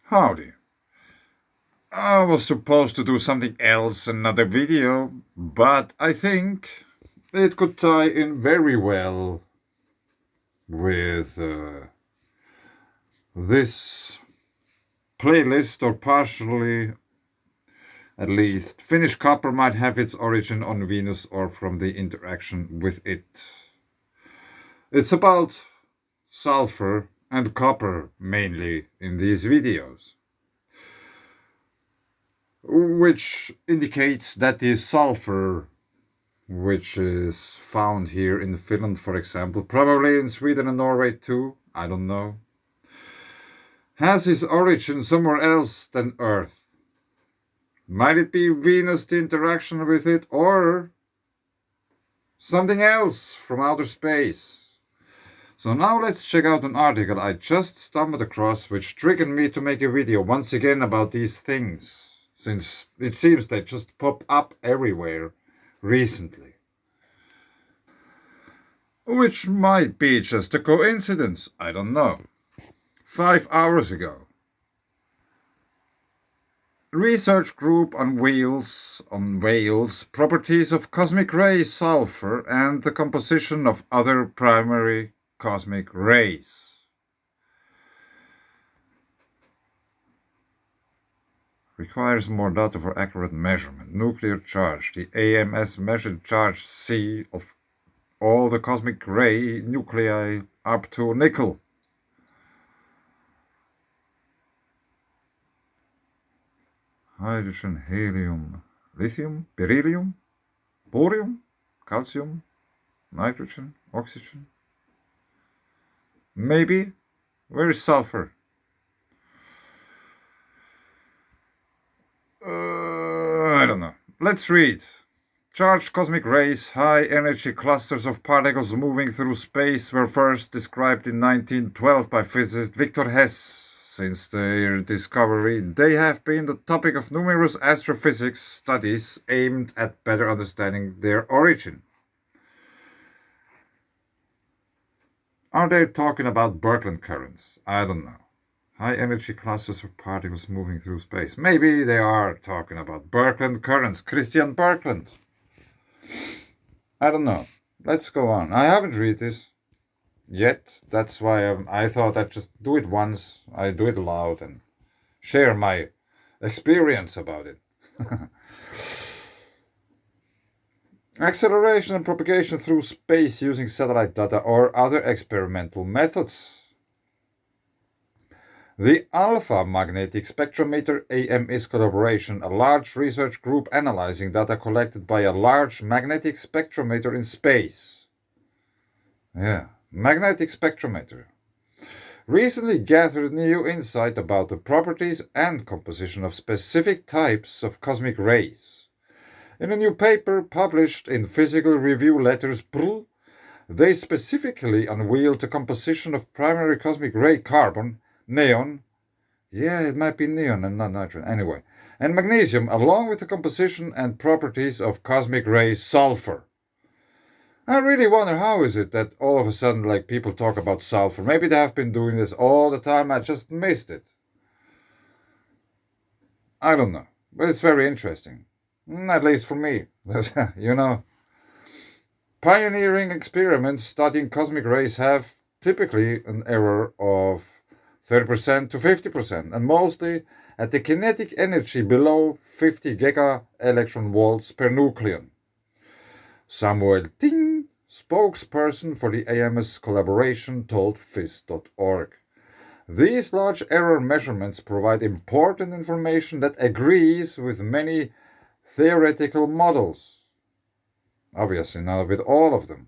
Howdy. I was supposed to do something else, another video, but I think it could tie in very well with this playlist, or partially at least. Finnish copper might have its origin on Venus or from the interaction with it. It's about sulfur and copper mainly in these videos, which indicates that the sulfur, which is found here in Finland, for example, probably in Sweden and Norway too, I don't know, has its origin somewhere else than Earth. Might it be Venus, the interaction with it, or something else from outer space? So now let's check out an article I just stumbled across, which triggered me to make a video once again about these things, since it seems they just pop up everywhere recently. Which might be just a coincidence, I don't know. 5 hours ago, research group unveils properties of cosmic ray sulfur and the composition of other primary cosmic rays. Requires more data for accurate measurement. Nuclear charge. The AMS measured charge C of all the cosmic ray nuclei up to nickel. Hydrogen, helium, lithium, beryllium, borium, calcium, nitrogen, oxygen. Maybe. Where is sulfur? I don't know. Let's read. Charged cosmic rays, high-energy clusters of particles moving through space, were first described in 1912 by physicist Victor Hess. Since their discovery, they have been the topic of numerous astrophysics studies aimed at better understanding their origin. Are they talking about Birkeland currents? I don't know. High-energy clusters of particles moving through space. Maybe they are talking about Birkeland currents. Christian Birkeland. I don't know. Let's go on. I haven't read this yet. That's why I thought I'd just do it once. I do it loud and share my experience about it. Acceleration and propagation through space using satellite data or other experimental methods. The Alpha Magnetic Spectrometer AMS collaboration, a large research group analyzing data collected by a large magnetic spectrometer in space. Yeah, magnetic spectrometer. Recently gathered new insight about the properties and composition of specific types of cosmic rays. In a new paper published in Physical Review Letters, they specifically unveiled the composition of primary cosmic ray carbon, neon, yeah, it might be neon and not nitrogen, anyway, and magnesium, along with the composition and properties of cosmic ray sulfur. I really wonder how is it that all of a sudden, like, people talk about sulfur. Maybe they have been doing this all the time, I just missed it. I don't know, but it's very interesting, at least for me. You know, pioneering experiments studying cosmic rays have typically an error of 30% to 50%, and mostly at the kinetic energy below 50 giga-electron volts per nucleon. Samuel Ting, spokesperson for the AMS collaboration, told phys.org. These large error measurements provide important information that agrees with many theoretical models. Obviously, not with all of them.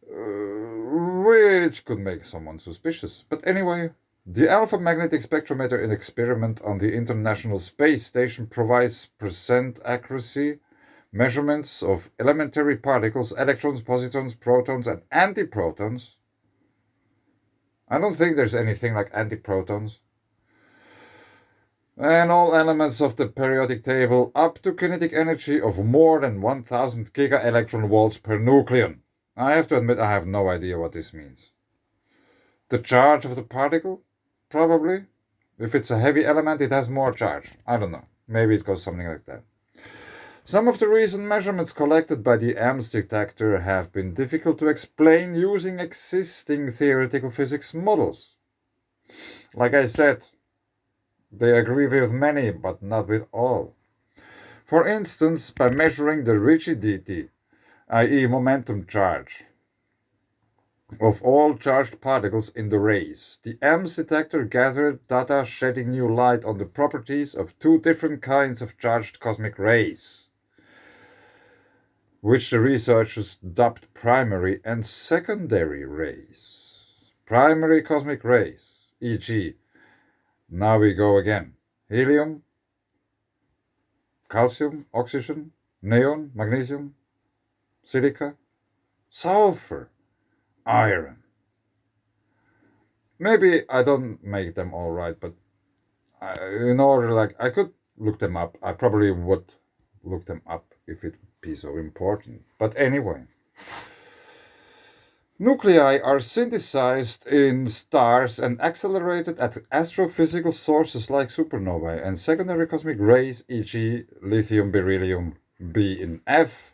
Which could make someone suspicious. But anyway, the Alpha Magnetic Spectrometer in experiment on the International Space Station provides percent accuracy measurements of elementary particles, electrons, positons, protons, and antiprotons. I don't think there's anything like antiprotons. And all elements of the periodic table up to kinetic energy of more than 1000 giga-electron volts per nucleon. I have to admit I have no idea what this means. The charge of the particle? Probably. If it's a heavy element, it has more charge. I don't know. Maybe it goes something like that. Some of the recent measurements collected by the AMS detector have been difficult to explain using existing theoretical physics models. Like I said, they agree with many, but not with all. For instance, by measuring the rigidity, i.e., momentum charge, of all charged particles in the rays, the AMS detector gathered data shedding new light on the properties of two different kinds of charged cosmic rays, which the researchers dubbed primary and secondary rays. Primary cosmic rays, e.g., now we go again, helium, calcium, oxygen, neon, magnesium, silica, sulfur, iron. Maybe I don't make them all right, but in order, like, I could look them up. I probably would look them up if it would be so important. But anyway, nuclei are synthesized in stars and accelerated at astrophysical sources like supernovae and secondary cosmic rays, e.g., lithium, beryllium, B and F.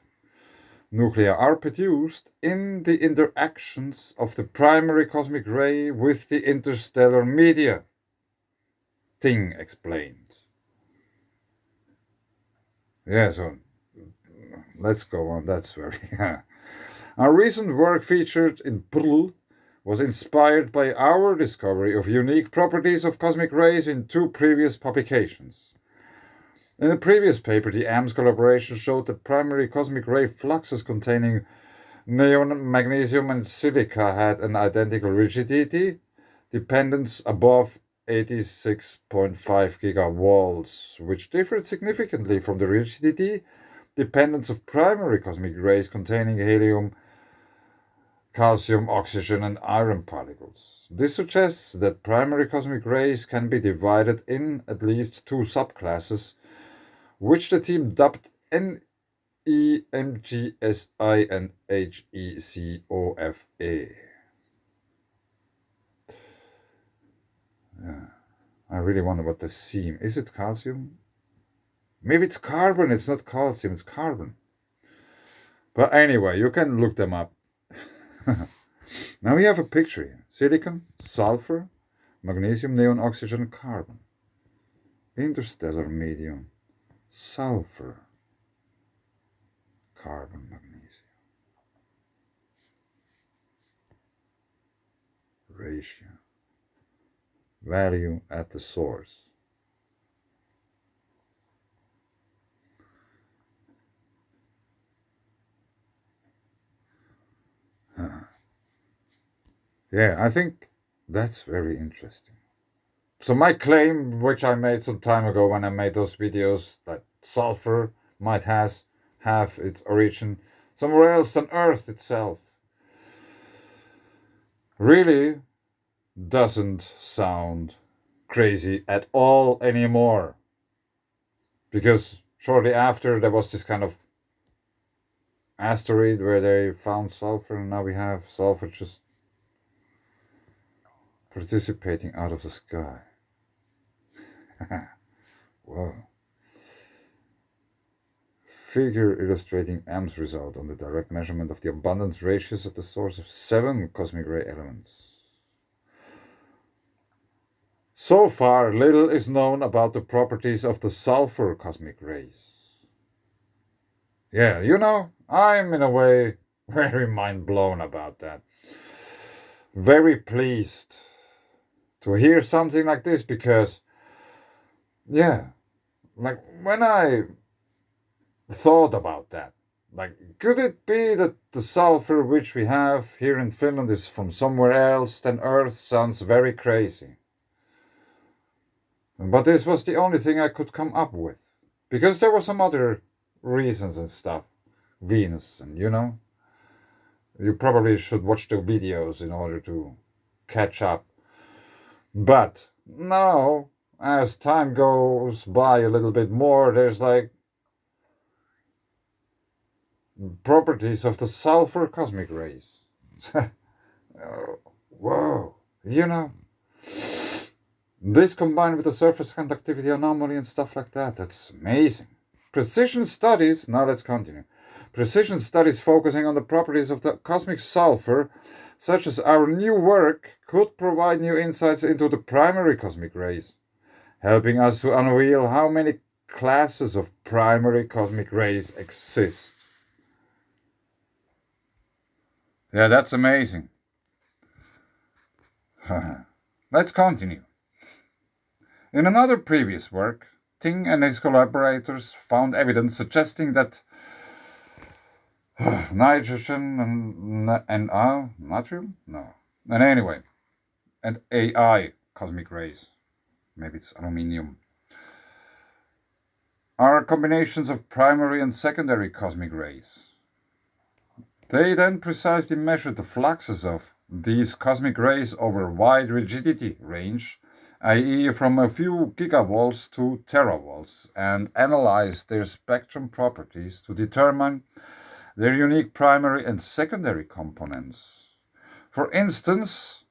Nuclei are produced in the interactions of the primary cosmic ray with the interstellar media. Ting explained. Yeah, so let's go on. That's very. Our recent work featured in PRL was inspired by our discovery of unique properties of cosmic rays in two previous publications. In the previous paper, the AMS collaboration showed that primary cosmic ray fluxes containing neon, magnesium, and silica had an identical rigidity dependence above 86.5 gigavolt, which differed significantly from the rigidity dependence of primary cosmic rays containing helium, calcium, oxygen, and iron particles. This suggests that primary cosmic rays can be divided in at least two subclasses, which the team dubbed NEMGSI and HECOFA. Yeah. I really wonder what the seam is. It calcium? Maybe it's carbon. It's not calcium, it's carbon. But anyway, you can look them up. Now we have a picture here: silicon, sulfur, magnesium, neon, oxygen, carbon. Interstellar medium, sulfur, carbon, magnesium. Ratio. Value at the source. Yeah, I think that's very interesting. So my claim, which I made some time ago when I made those videos, that sulfur might have its origin somewhere else than Earth itself, really doesn't sound crazy at all anymore. Because shortly after there was this kind of asteroid where they found sulfur, and now we have sulfur just participating out of the sky. Whoa. Figure illustrating AM's result on the direct measurement of the abundance ratios at the source of 7 cosmic ray elements. So far, little is known about the properties of the sulfur cosmic rays. Yeah, I'm in a way very mind blown about that. Very pleased to hear something like this because, yeah, like when I thought about that, like, could it be that the sulfur which we have here in Finland is from somewhere else than Earth? Sounds very crazy. But this was the only thing I could come up with. Because there were some other reasons and stuff. Venus, and you probably should watch the videos in order to catch up. But now, as time goes by a little bit more, there's like properties of the sulfur cosmic rays. Whoa, This combined with the surface conductivity anomaly and stuff like that, that's amazing. Precision studies, now let's continue. Precision studies focusing on the properties of the cosmic sulfur, such as our new work, could provide new insights into the primary cosmic rays, helping us to unveil how many classes of primary cosmic rays exist. Yeah, that's amazing. Let's continue. In another previous work, Ting and his collaborators found evidence suggesting that nitrogen and natrium? No. And anyway, and AI cosmic rays, maybe it's aluminium, are combinations of primary and secondary cosmic rays. They then precisely measured the fluxes of these cosmic rays over a wide rigidity range, i.e. from a few gigavolts to teravolts, and analyzed their spectrum properties to determine their unique primary and secondary components. For instance,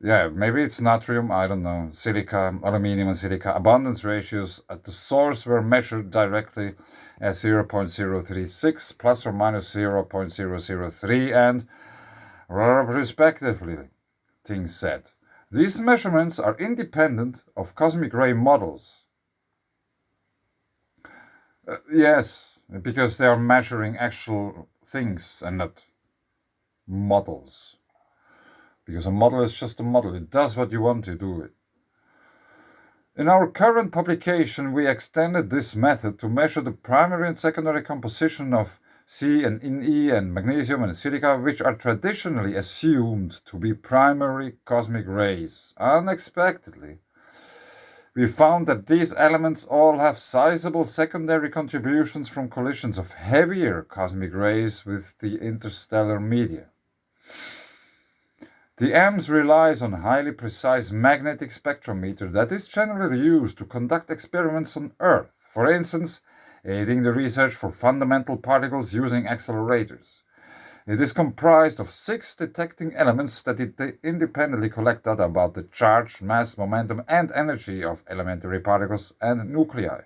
maybe it's natrium, I don't know, silica, aluminium and silica. Abundance ratios at the source were measured directly as 0.036 plus or minus 0.003 and respectively, Ting said. These measurements are independent of cosmic ray models. Yes, because they are measuring actual things and not models. Because a model is just a model. It does what you want to do it. In our current publication, we extended this method to measure the primary and secondary composition of C and Ne and magnesium and silica, which are traditionally assumed to be primary cosmic rays. Unexpectedly, we found that these elements all have sizable secondary contributions from collisions of heavier cosmic rays with the interstellar media. The EMS relies on a highly precise magnetic spectrometer that is generally used to conduct experiments on Earth, for instance, aiding the research for fundamental particles using accelerators. It is comprised of 6 detecting elements that independently collect data about the charge, mass, momentum, and energy of elementary particles and nuclei.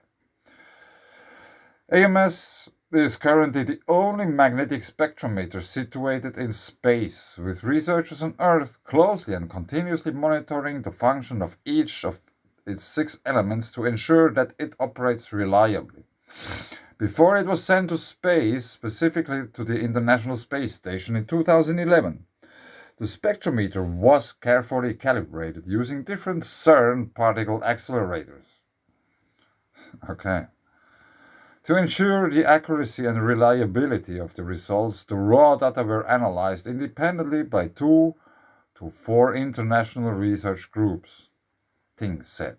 AMS is currently the only magnetic spectrometer situated in space, with researchers on Earth closely and continuously monitoring the function of each of its 6 elements to ensure that it operates reliably. Before it was sent to space, specifically to the International Space Station in 2011, the spectrometer was carefully calibrated using different CERN particle accelerators. Okay. To ensure the accuracy and reliability of the results, the raw data were analyzed independently by 2 to 4 international research groups, Ting said.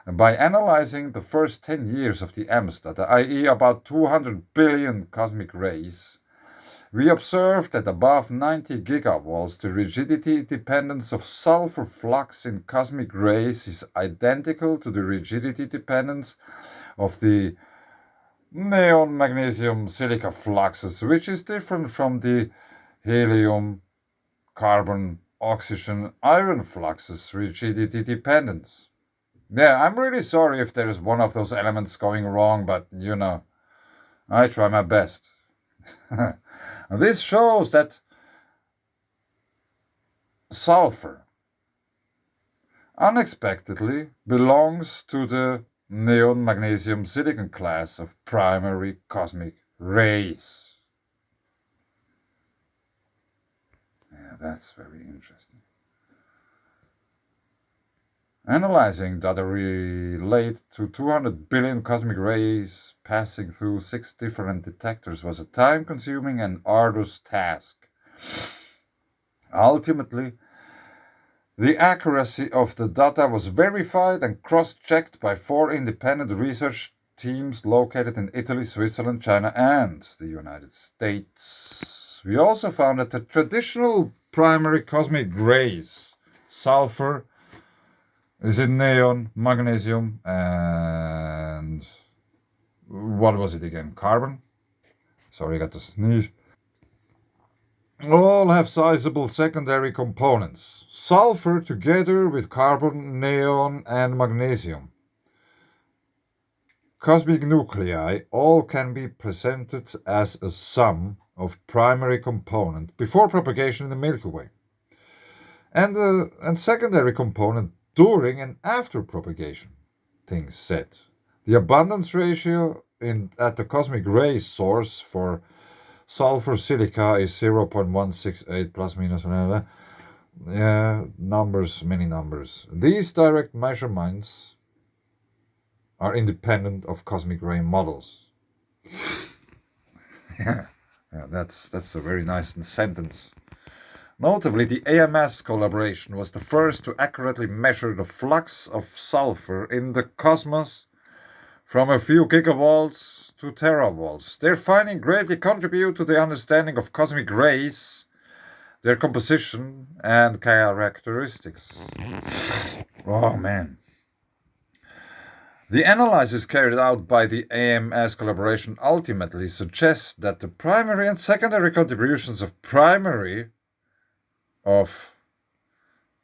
And by analyzing the first 10 years of the EMS data, i.e. about 200 billion cosmic rays, we observed that above 90 gigavolts, the rigidity dependence of sulfur flux in cosmic rays is identical to the rigidity dependence of the neon magnesium silica fluxes, which is different from the helium, carbon, oxygen, iron fluxes rigidity dependence. Yeah, I'm really sorry if there is one of those elements going wrong, but I try my best. This shows that sulfur unexpectedly belongs to the neon magnesium silicon class of primary cosmic rays. Yeah, that's very interesting. Analyzing data relate to 200 billion cosmic rays passing through 6 different detectors was a time-consuming and arduous task. Ultimately, the accuracy of the data was verified and cross-checked by 4 independent research teams located in Italy, Switzerland, China, and the United States. We also found that the traditional primary cosmic rays, sulfur, is it neon, magnesium, and what was it again? Carbon? Sorry, I got to sneeze. all have sizable secondary components. Sulfur together with carbon, neon, and magnesium. Cosmic nuclei all can be presented as a sum of primary component before propagation in the Milky Way, and secondary component during and after propagation. Things said. The abundance ratio at the cosmic ray source for sulfur silica is 0.168 plus minus. Yeah, numbers, many numbers. These direct measurements are independent of cosmic ray models. Yeah, that's a very nice sentence. Notably, the AMS collaboration was the first to accurately measure the flux of sulfur in the cosmos from a few gigavolts to teravolts. Their findings greatly contribute to the understanding of cosmic rays, their composition, and characteristics. Oh man. The analysis carried out by the AMS collaboration ultimately suggests that the primary and secondary contributions of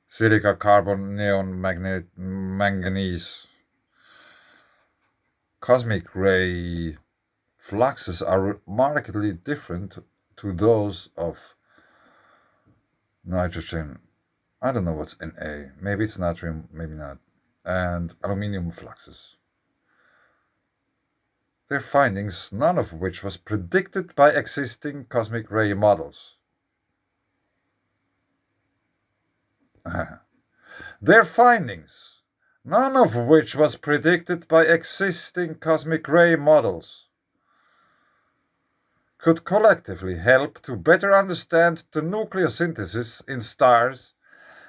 silica, carbon, neon, manganese, cosmic ray fluxes are markedly different to those of nitrogen. I don't know what's Na. Maybe it's natrium, maybe not. And aluminium fluxes. Their findings, none of which was predicted by existing cosmic ray models. Their findings, none of which was predicted by existing cosmic ray models, could collectively help to better understand the nucleosynthesis in stars,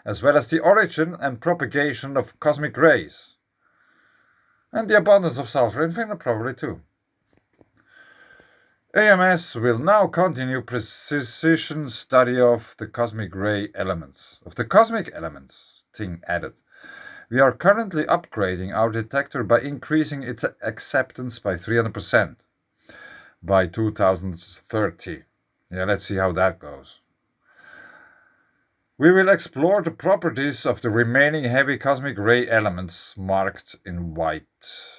as well as the origin and propagation of cosmic rays, and the abundance of sulfur in Finland probably too. AMS will now continue precision study of the cosmic ray elements, Ting added. We are currently upgrading our detector by increasing its acceptance by 300% by 2030. Yeah, let's see how that goes. We will explore the properties of the remaining heavy cosmic ray elements marked in white.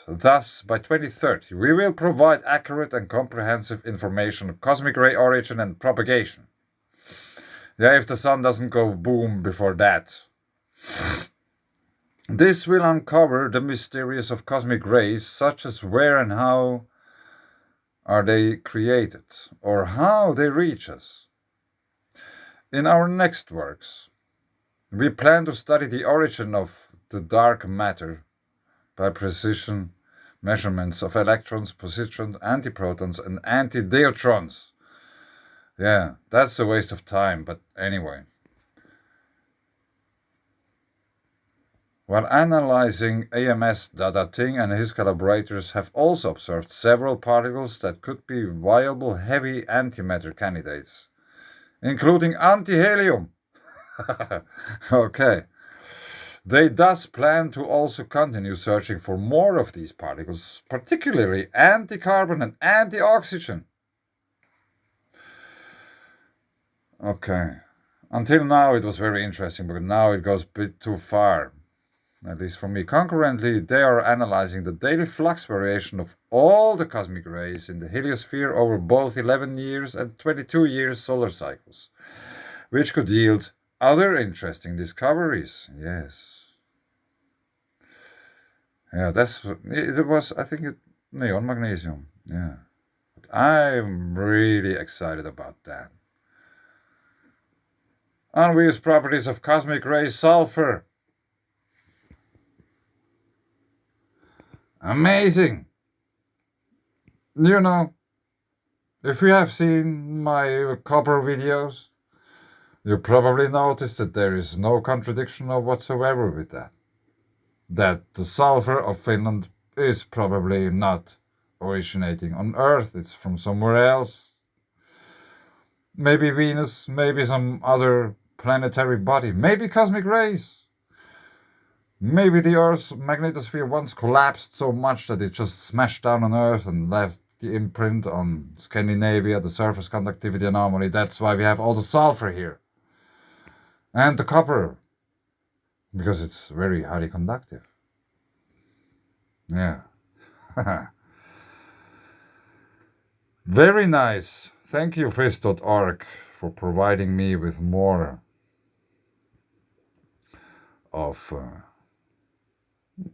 Thus, by 2030, we will provide accurate and comprehensive information on cosmic ray origin and propagation. Yeah, if the sun doesn't go boom before that. This will uncover the mysteries of cosmic rays, such as where and how are they created, or how they reach us. In our next works, we plan to study the origin of the dark matter by precision measurements of electrons, positrons, antiprotons, and antideutrons. Yeah, that's a waste of time, but anyway. While analyzing AMS data, Ting and his collaborators have also observed several particles that could be viable heavy antimatter candidates, including antihelium. Okay. They thus plan to also continue searching for more of these particles, particularly anti-carbon and anti-oxygen. Okay. Until now it was very interesting, but now it goes a bit too far, at least for me. Concurrently, they are analyzing the daily flux variation of all the cosmic rays in the heliosphere over both 11 years and 22 years solar cycles, which could yield other interesting discoveries. Yes. Yeah, it was, I think, neon magnesium. Yeah. But I'm really excited about that. Unused properties of cosmic ray sulfur. Amazing! You know, if you have seen my copper videos, you probably noticed that there is no contradiction whatsoever with that. That the sulfur of Finland is probably not originating on Earth, it's from somewhere else. Maybe Venus, maybe some other planetary body, maybe cosmic rays. Maybe the Earth's magnetosphere once collapsed so much that it just smashed down on Earth and left the imprint on Scandinavia, the surface conductivity anomaly. That's why we have all the sulfur here. And the copper, because it's very highly conductive. Yeah. Very nice. Thank you, Fist.org, for providing me with more of...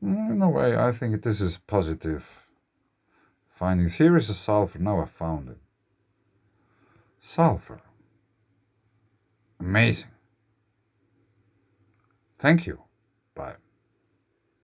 in a way, I think this is positive findings. Here is a sulfur. Now I found it. Sulfur. Amazing. Thank you. Bye.